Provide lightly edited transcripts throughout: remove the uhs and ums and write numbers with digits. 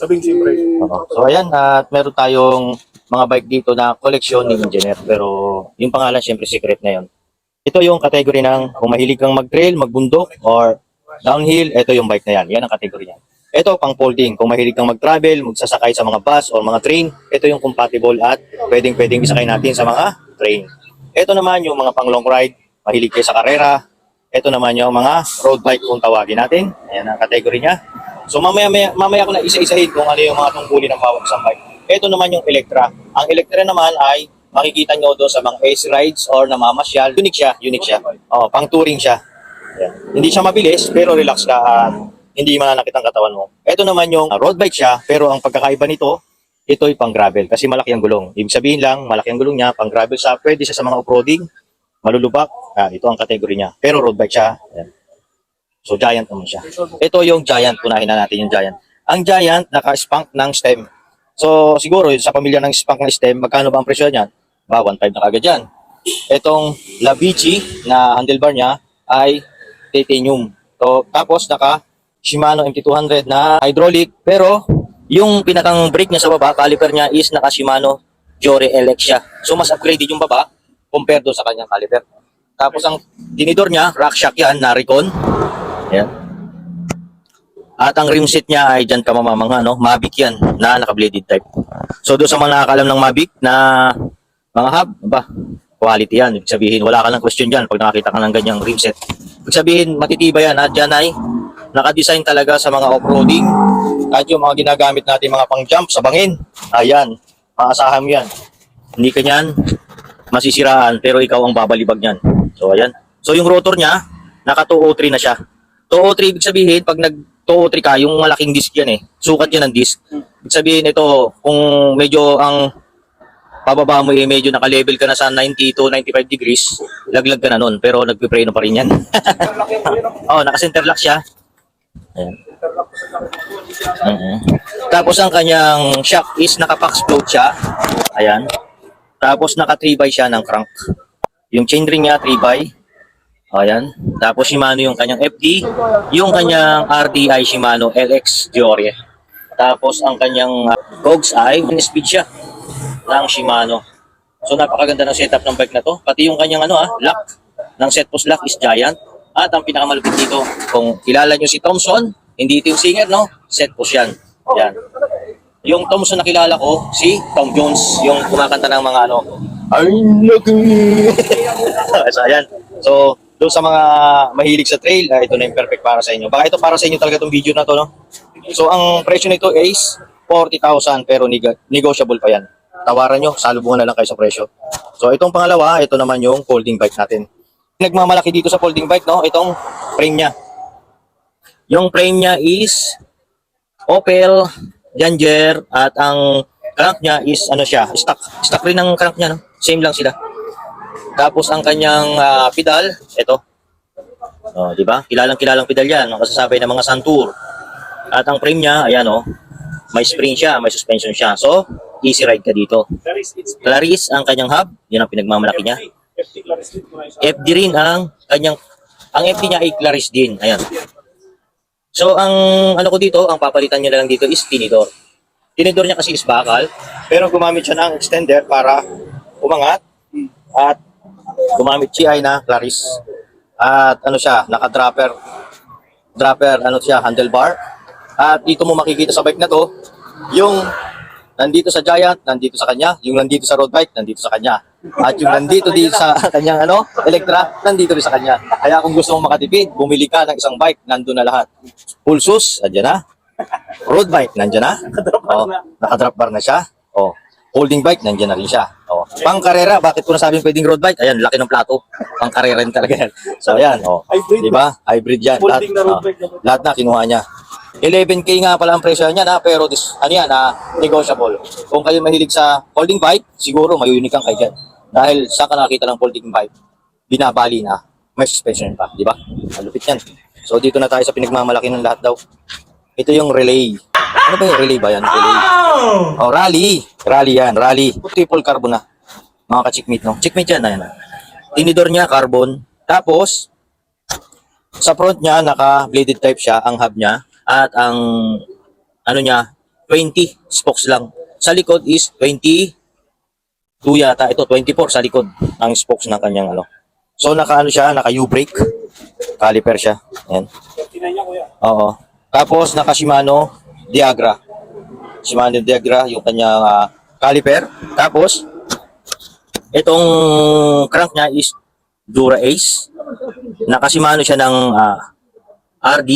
Sabing siyempre. So ayan, at meron tayong mga bike dito na koleksyon ni engineer. Pero yung pangalan syempre secret na yun. Ito yung category ng kung mahilig kang mag-trail, magbundok, or downhill, ito yung bike na yan. Yan ang category niya. Ito pang folding. Kung mahilig kang mag-travel, magsasakay sa mga bus or mga train, ito yung compatible at pwedeng isakay natin sa mga train. Ito naman yung mga pang long ride, mahilig kayo sa karera. Ito naman yung mga road bike kung tawagin natin. Ayan ang category niya. So mamaya ko na isa-isahin kung ano yung mga tungkulin ng bawat isang bike. Ito naman yung Electra. Ang Electra naman ay makikita nyo doon sa mga ace rides or namamasyal. Unique siya. Oh, pang touring siya. Ayan. Hindi siya mabilis pero relax ka at hindi mananakit ang katawan mo. Ito naman yung road bike siya pero ang pagkakaiba nito, ito ay pang gravel kasi malaki ang gulong. Ibig sabihin lang, malaki ang gulong niya, pang gravel siya, pwede siya sa mga off-roading, malulubak. Ito ang category niya. Pero road bike siya. Ayan. So, Giant naman siya. Ito yung Giant. Punahin na natin yung Giant. Ang Giant, naka-spunk ng stem. So, siguro, sa pamilya ng spunk ng stem, magkano ba ang presyo niyan? 1.5 na kagad yan. Itong Labici na handlebar niya ay titanium. So, tapos, naka-Shimano MT200 na hydraulic. Pero, yung pinakang brake niya sa baba, caliper niya is naka-Shimano Jore LX siya. So, mas upgraded yung baba compared do sa kanyang caliper. Tapos, ang tinidor niya, RockShox yan, Naricon. Ayan. At ang rim set niya ay dyan ka mamamangha, no? Mavic yan na naka-bladed type. So doon sa mga nakakalam ng Mavic na mga hub, quality yan. Ibig sabihin, wala ka lang question dyan pag nakakita ka ng ganyang rim set. Ibig sabihin, matitibay yan. At dyan ay naka-design talaga sa mga off-roading. At yung mga ginagamit natin mga pang-jump sa bangin. Ayan, maasahan mo yan. Hindi ka yan masisiraan pero ikaw ang babalibag niyan. So ayan. So yung rotor niya, naka 203 na siya. 203 ibig sabihin, pag nag-203 ka, yung malaking disc yan eh. Sukat yan ng disc. Ibig sabihin ito, kung medyo ang pababa mo eh, medyo naka-level ka na sa 90 to 95 degrees, laglag ka na nun. Pero nagpipreno pa rin yan. Naka-center lock siya. Ayan. Tapos ang kanyang shock is naka-pax float siya. Ayan. Tapos naka-3x siya ng crank. Yung chainring niya, 3x. Ayan. Tapos Shimano yung kanyang FD, yung kanyang RDI Shimano LX Diore. Tapos ang kanyang cogs ay speed siya ng Shimano. So napakaganda ng setup ng bike na to. Pati yung kanyang lock ng set post lock is Giant. At ang pinakamalupit dito, kung kilala nyo si Thompson, hindi ito yung singer, no? Set post yan. Yan. Yung Thompson na kilala ko, si Tom Jones, yung kumakanta ng mga I'm looking. So ayan. So doon sa mga mahilig sa trail, ito na yung perfect para sa inyo. Baka ito para sa inyo talaga itong video na to, no? So, ang presyo nito is 40,000 pero negotiable pa yan. Tawaran nyo, salubungan na lang kayo sa presyo. So, itong pangalawa, ito naman yung folding bike natin. Nagmamalaki dito sa folding bike, no? Itong frame niya. Yung frame niya is Opel, Danger, at ang crank niya is stock rin ng crank niya, no? Same lang sila. Tapos ang kanyang pedal, ito. Di ba? Kilalang pedal yan. Ang kasasabay ng mga Santur. At ang frame niya, ayan may spring siya, may suspension siya. So, easy ride ka dito. Claris ang kanyang hub. Yan ang pinagmamalaki niya. FD rin ang FD niya ay Claris din. Ayan. So, ang ko dito, ang papalitan niya lang dito is tinidor. Tinidor niya kasi is bakal. Pero gumamit siya ng extender para umangat. At gumamit GI na Claris. At naka-dropper handlebar. At dito mo makikita sa bike na to, yung nandito sa Giant, nandito sa kanya, yung nandito sa road bike, nandito sa kanya. At yung nandito dito sa kanyang Electra, nandito rin sa kanya. Kaya kung gusto mong makatipid, bumili ka ng isang bike, nandun na lahat. Full shoes, andyan na. Road bike, nandyan na. Naka-drop bar na siya. Holding bike, nandiyan na rin siya. Pang karera, bakit ko nasabing pwedeng road bike? Ayan, laki ng plato. Pang karera rin talaga yan. So, ayan. Di ba? Hybrid yan. Lahat na, kinuha niya. 11K nga pala ang presyo niya, pero negotiable. Kung kayo mahilig sa folding bike, siguro may unique kang kayo dyan. Dahil saan ka nakakita ng folding bike? Binabali na. May suspension pa. Di ba? Malupit yan. So, dito na tayo sa pinagmamalaki ng lahat daw. Ito yung relay. Ano ba yung relay ba yan? Relay. Oh, rally. Rally yan, rally. Triple carbon na. Mga ka-chickmate, no? Chickmate yan, ayan. Tinidor niya, carbon. Tapos, sa front niya, naka-bladed type siya, ang hub niya. At ang, ano niya, 20 spokes lang. Sa likod is 22 yata. Ito, 24 sa likod. Ang spokes ng kanyang, ano. So, naka-ano siya, naka-U-brake. Caliper siya. Ayan. Oo. Tapos, naka-Shimano Diagra. Shimano Diagra, yung kanyang caliper. Tapos, itong crank niya is Dura Ace. Naka-Shimano siya ng RD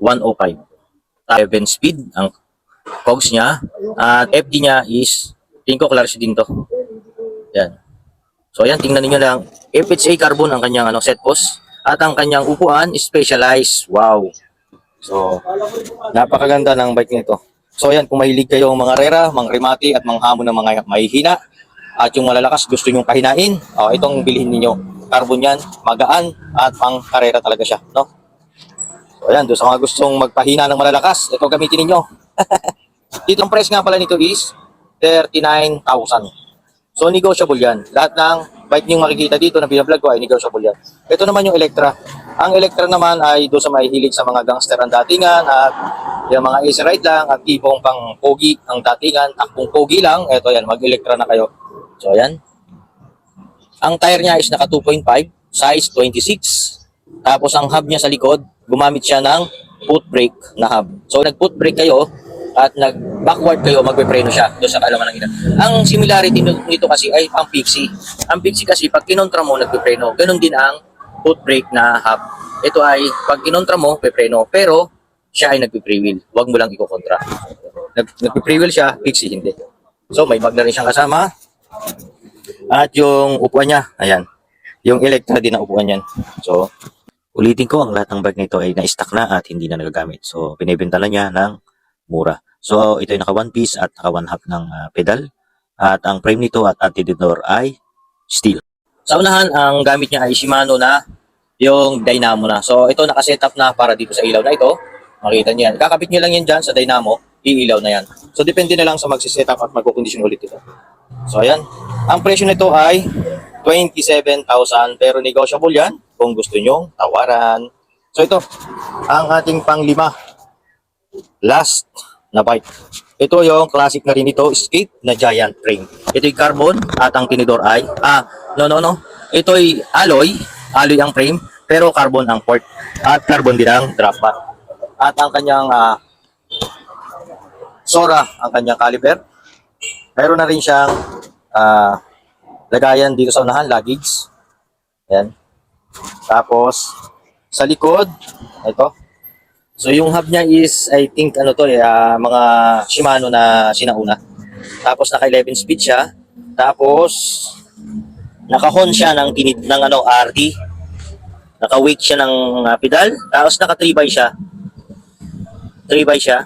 105. 7 speed ang cogs niya. At FD niya is, tingin ko Clarus din to. Yan. So, yan, tingnan niyo lang. FHA carbon ang kanyang set post. At ang kanyang upuan is specialized. Wow. So, napakaganda ng bike nito. So, yan, kung mahilig kayo mga rera, mga remati at mga hamon ng mga mahihina at yung malalakas gusto nyong pahinain, itong bilhin niyo. Carbon yan, magaan at pang karera talaga siya, no? So, yan, doon sa mga gustong magpahina ng malalakas, ito gamitin niyo. Dito ang price nga pala nito is 39,000. So, negotiable yan. Lahat ng bike niyong makikita dito na binablog ko ay negotiable yan. Ito naman yung Electra. Ang Electra naman ay doon sa mahihilig sa mga gangster ang datingan at yung mga easy ride lang at tipong pang pogi ang datingan, takbong pogi lang. Ito yan, mag-Electra na kayo. So, yan. Ang tire niya is naka 2.5, size 26. Tapos ang hub niya sa likod, gumamit siya ng foot brake na hub. So, nag-foot brake kayo at nag-backward kayo, magpe-preno siya doon sa kalaman ng ina. Ang similarity nito kasi ay ang Pixie. Ang Pixie kasi pag kinontra mo, nagpe-preno. Ganon din ang foot brake na hub. Ito ay pag kinontra mo, pe-preno. Pero siya ay nagpe-freewheel. Huwag mo lang iko-kontra. Nagpe-freewheel siya, Pixie hindi. So may mag na rin siyang kasama. At yung upuan niya, ayan. Yung Electra din ang upuan niyan. So, ulitin ko, ang lahat ng bike nito ay na-stock na at hindi na nagagamit. So, binibenta na niya ng mura. So, ito ay naka one piece at naka one half ng pedal. At ang frame nito at anti-didor ay steel. Sa unahan, ang gamit niya ay Shimano na yung dynamo na. So, ito naka-setup na para dito sa ilaw na ito. Makita niyo yan. Kakabit niyo lang yan dyan sa dynamo, iilaw na yan. So, depende na lang sa magsisetup at magkukondisyon ulit ito. So, ayan. Ang presyo nito ay 27,000 pero negotiable yan kung gusto nyong tawaran. So, ito, ang ating pang-lima. Last na bike. Ito yung classic na rin ito, Escape na giant frame. Ito yung carbon at ang tinidor ay, no. Ito ay alloy ang frame, pero carbon ang port. At carbon din ang drop bar. At ang kanyang Sora, ang kanyang caliper. Mayroon na rin siyang lagayan dito sa unahan, luggage. Ayan. Tapos, sa likod, ito. So, yung hub niya is, I think, mga Shimano na sinauna. Tapos, naka 11 speed siya. Tapos, naka-hon siya ng RD. Naka-weight siya ng pedal. Tapos, naka 3x siya. 3x siya.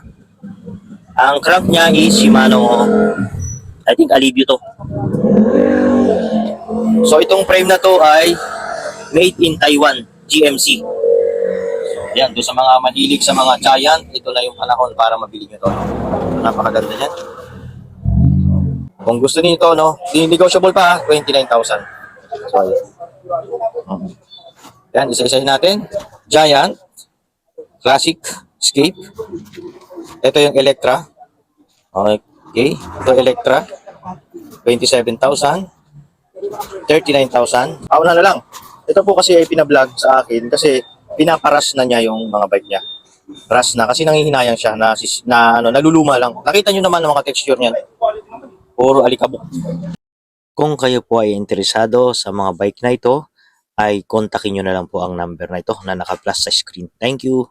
Ang crank niya is Shimano, I think, Alivio to. So, itong frame na to ay made in Taiwan, GMC. Yan, doon sa mga mahilig sa mga giant, ito na yung panahon para mabili nyo to. Napakaganda yan. Kung gusto niyo ito, no, negotiable pa, 29,000. So, yan, isa-isahin natin. Giant, Classic, Escape. Ito yung Electra. Okay, ito Electra. 27,000. 39,000. Auna na lang. Ito po kasi ay pinablog sa akin kasi pinaparas na niya yung mga bike niya. Ras na kasi nanghihinayang siya na naluluma lang. Nakita niyo naman ang mga texture niyan. Puro alikabok. Kung kayo po ay interesado sa mga bike na ito, ay kontakin niyo na lang po ang number na ito na naka-plus sa screen. Thank you.